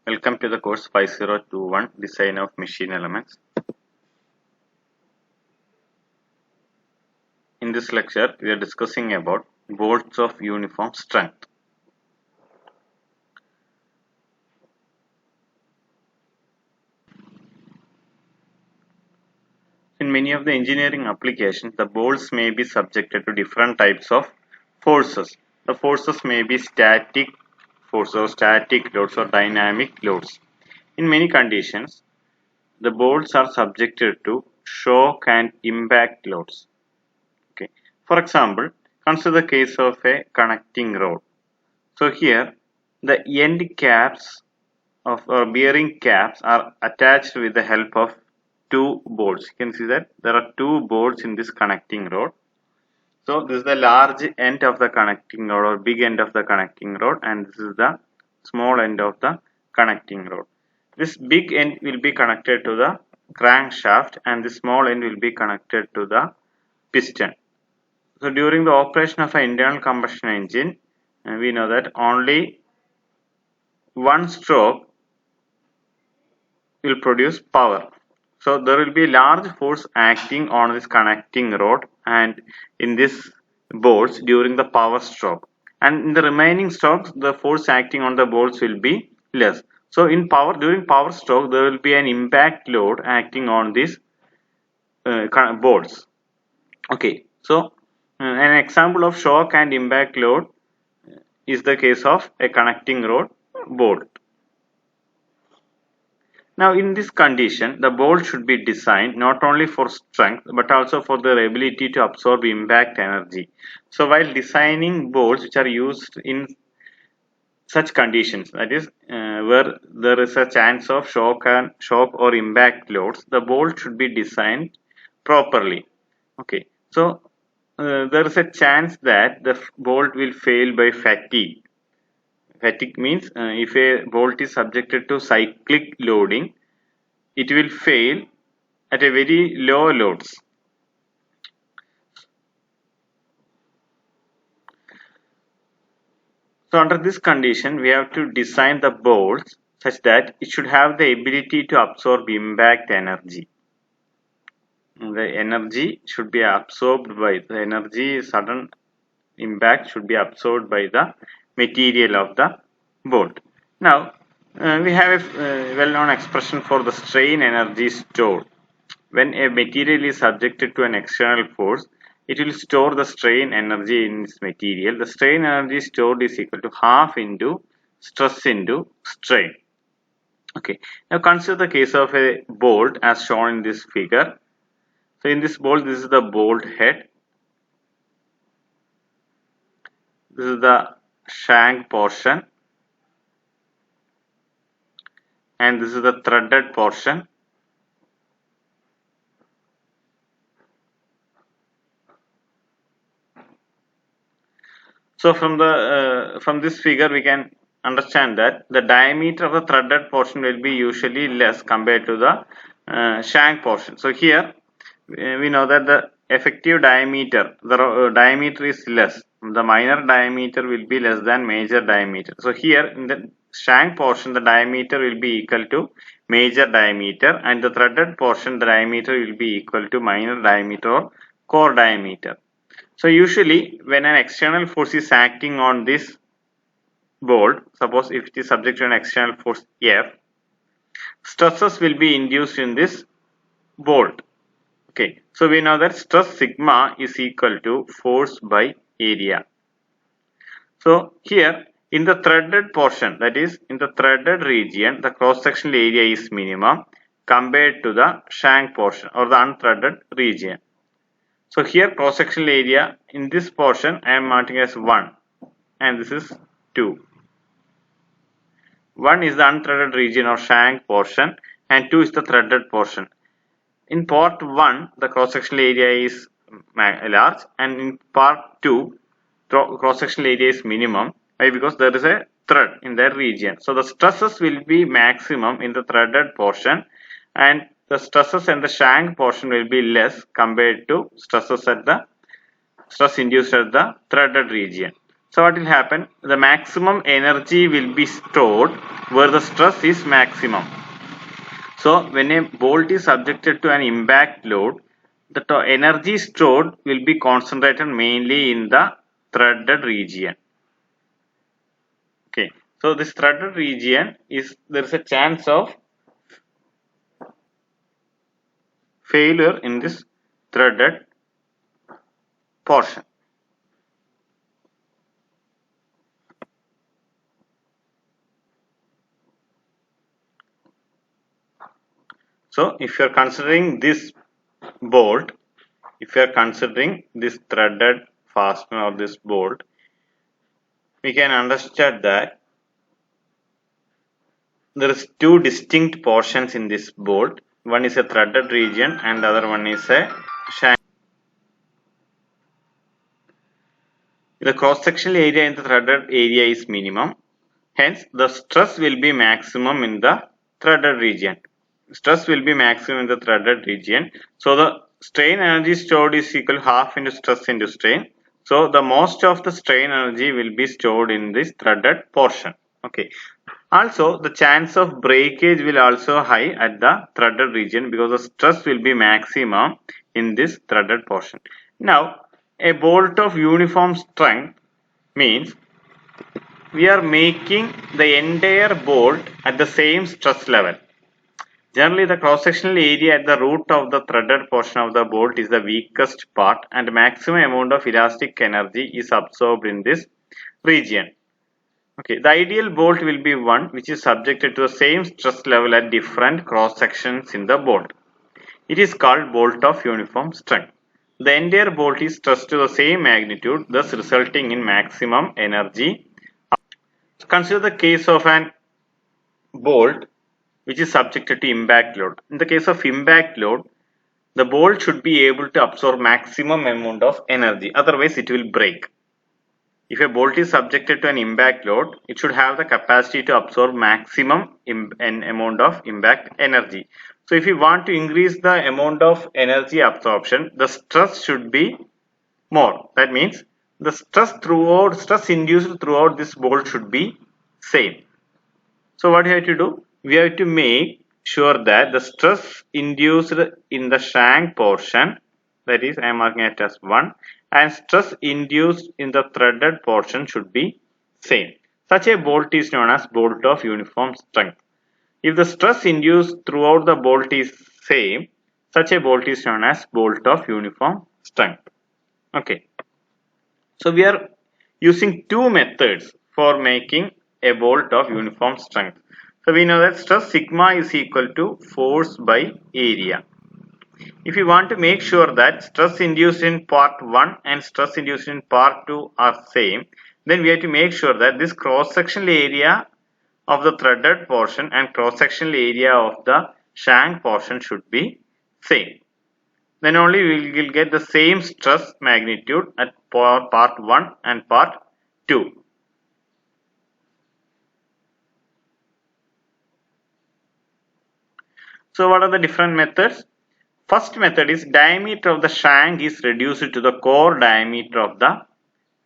Welcome to the course 5021 Design of Machine Elements. In this lecture, we are discussing about bolts of uniform strength. In many of the engineering applications, the bolts may be subjected to different types of forces. The forces may be static forces or static loads or dynamic loads. In many conditions, the bolts are subjected to shock and impact loads. Okay. For example, consider the case of a connecting rod. So here the end caps of bearing caps are attached with the help of two bolts. You can see that there are two bolts in this connecting rod. So this is the large end of the connecting rod or big end of the connecting rod, and this is the small end of the connecting rod. This big end will be connected to the crankshaft and the small end will be connected to the piston. So during the operation of an internal combustion engine, we know that only one stroke will produce power. So there will be large force acting on this connecting rod and in this bolts during the power stroke. And in the remaining strokes, the force acting on the bolts will be less. So in power during power stroke, there will be an impact load acting on these bolts. Okay, so an example of shock and impact load is the case of a connecting rod bolt. Now in this condition, the bolt should be designed not only for strength but also for their ability to absorb impact energy. So while designing bolts which are used in such conditions, that is where there is a chance of shock or impact loads, the bolt should be designed properly. Okay, so there is a chance that the bolt will fail by fatigue. Fatigue means if a bolt is subjected to cyclic loading, it will fail at a very low loads. So under this condition, we have to design the bolts such that it should have the ability to absorb impact energy. The energy should be absorbed by the energy, sudden impact should be absorbed by the material of the bolt. Now we have a well-known expression for the strain energy stored. When a material is subjected to an external force, it will store the strain energy in its material. The strain energy stored is equal to half into stress into strain. Okay. Now consider the case of a bolt as shown in this figure. So in this bolt, this is the bolt head. This is the shank portion. And this is the threaded portion. So from this figure we can understand that the diameter of the threaded portion will be usually less compared to the shank portion. So here we know that the effective diameter, the diameter is less. The minor diameter will be less than major diameter. So here in the shank portion, the diameter will be equal to major diameter, and the threaded portion, the diameter will be equal to minor diameter or core diameter. So usually when an external force is acting on this bolt, suppose if it is subject to an external force F, stresses will be induced in this bolt. Okay, so we know that stress sigma is equal to force by area. So here in the threaded portion, that is in the threaded region, the cross-sectional area is minimum compared to the shank portion or the unthreaded region. So here cross-sectional area in this portion I am marking as 1 and this is 2. 1 is the unthreaded region or shank portion and 2 is the threaded portion. In part 1 the cross-sectional area is large and in part 2 cross-sectional area is minimum. Why? Because there is a thread in that region. So the stresses will be maximum in the threaded portion and the stresses in the shank portion will be less compared to stresses at the stress induced at the threaded region. So what will happen? The maximum energy will be stored where the stress is maximum. So when a bolt is subjected to an impact load, the energy stored will be concentrated mainly in the threaded region. Okay, so this threaded region is, there is a chance of failure in this threaded portion. So if you are considering this bolt, if you are considering this threaded fastener of this bolt, we can understand that there is two distinct portions in this bolt. One is a threaded region and the other one is a shank. The cross-sectional area in the threaded area is minimum. Hence, the stress will be maximum in the threaded region. Stress will be maximum in the threaded region. So, the strain energy stored is equal to half into stress into strain. So, the most of the strain energy will be stored in this threaded portion. Okay. Also, the chance of breakage will also high at the threaded region because the stress will be maximum in this threaded portion. Now, a bolt of uniform strength means we are making the entire bolt at the same stress level. Generally, the cross-sectional area at the root of the threaded portion of the bolt is the weakest part and maximum amount of elastic energy is absorbed in this region. Okay, the ideal bolt will be one which is subjected to the same stress level at different cross sections in the bolt. It is called bolt of uniform strength. The entire bolt is stressed to the same magnitude, thus resulting in maximum energy. Consider the case of an bolt which is subjected to impact load. In the case of impact load, the bolt should be able to absorb maximum amount of energy, otherwise it will break. If a bolt is subjected to an impact load, it should have the capacity to absorb maximum amount of impact energy. So if you want to increase the amount of energy absorption, the stress should be more. That means the stress induced throughout this bolt should be same. So what we have to do? We have to make sure that the stress induced in the shank portion, that is I am marking it as 1, and stress induced in the threaded portion should be same. Such a bolt is known as bolt of uniform strength. If the stress induced throughout the bolt is same, such a bolt is known as bolt of uniform strength. Okay. So we are using two methods for making a bolt of uniform strength. So we know that stress sigma is equal to force by area. If you want to make sure that stress induced in part 1 and stress induced in part 2 are same, then we have to make sure that this cross-sectional area of the threaded portion and cross-sectional area of the shank portion should be same. Then only we will get the same stress magnitude at part 1 and part 2. So what are the different methods? First method is diameter of the shank is reduced to the core diameter of the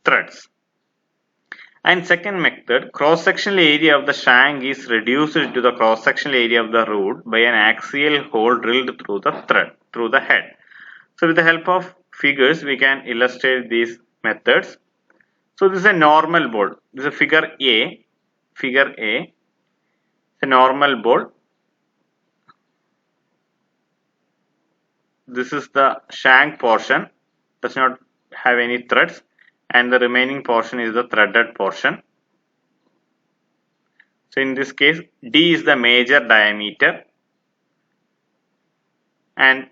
threads. And second method, cross-sectional area of the shank is reduced to the cross-sectional area of the root by an axial hole drilled through the thread, through the head. So with the help of figures, we can illustrate these methods. So this is a normal bolt. This is a figure A. Figure A. It's a normal bolt. This is the shank portion, does not have any threads, and the remaining portion is the threaded portion. So in this case, D is the major diameter, and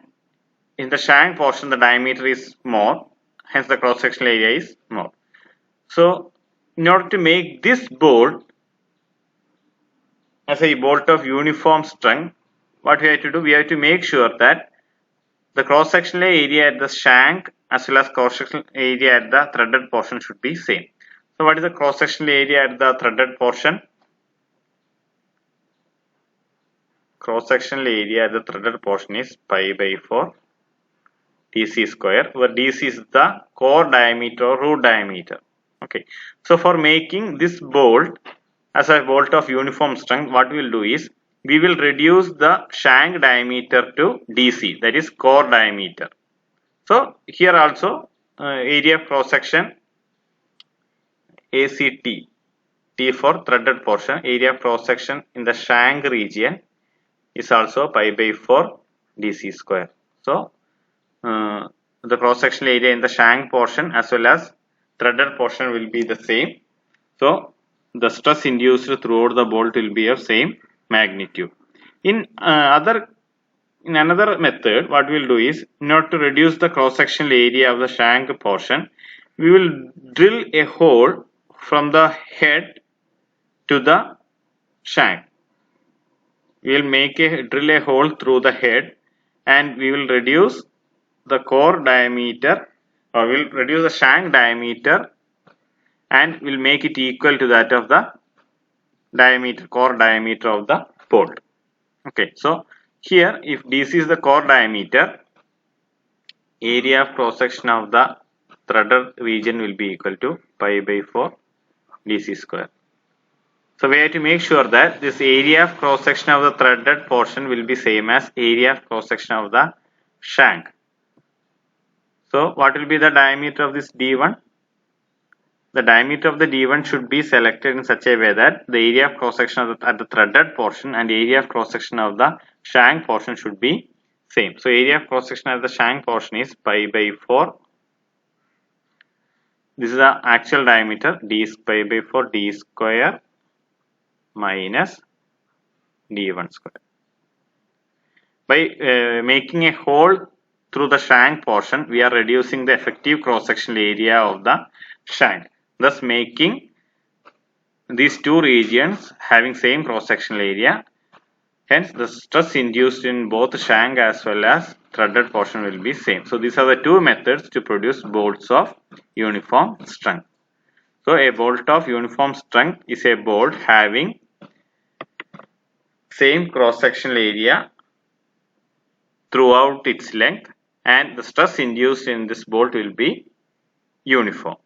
in the shank portion the diameter is more, hence the cross-sectional area is more. So in order to make this bolt as a bolt of uniform strength, what we have to do? We have to make sure that the cross-sectional area at the shank as well as cross-sectional area at the threaded portion should be same. So what is the cross-sectional area at the threaded portion? Cross-sectional area at the threaded portion is pi by 4 dc square, where dc is the core diameter or root diameter. Okay, so for making this bolt as a bolt of uniform strength, what we will do is we will reduce the shank diameter to DC, that is core diameter. So here also area of cross section ACT, T for threaded portion, area of cross section in the shank region is also pi by 4 DC square. So the cross sectional area in the shank portion as well as threaded portion will be the same. So the stress induced throughout the bolt will be of same magnitude. In another method, what we will do is, in order to reduce the cross sectional area of the shank portion, we will drill a hole from the head to the shank. We will drill a hole through the head, and we will reduce the core diameter, or we will reduce the shank diameter, and will make it equal to that of the core diameter of the bolt. Okay, so here if DC is the core diameter, area of cross section of the threaded region will be equal to pi by 4 DC square. So we have to make sure that this area of cross section of the threaded portion will be same as area of cross section of the shank. So what will be the diameter of this D1? The diameter of the D1 should be selected in such a way that the area of cross section at the threaded portion and area of cross section of the shank portion should be same. So area of cross section of the shank portion is pi by 4. This is the actual diameter, D is pi by 4 D square minus D1 square. By making a hole through the shank portion, we are reducing the effective cross sectional area of the shank, thus making these two regions having same cross sectional area. Hence the stress induced in both shank as well as threaded portion will be same. So these are the two methods to produce bolts of uniform strength. So a bolt of uniform strength is a bolt having same cross sectional area throughout its length, and the stress induced in this bolt will be uniform.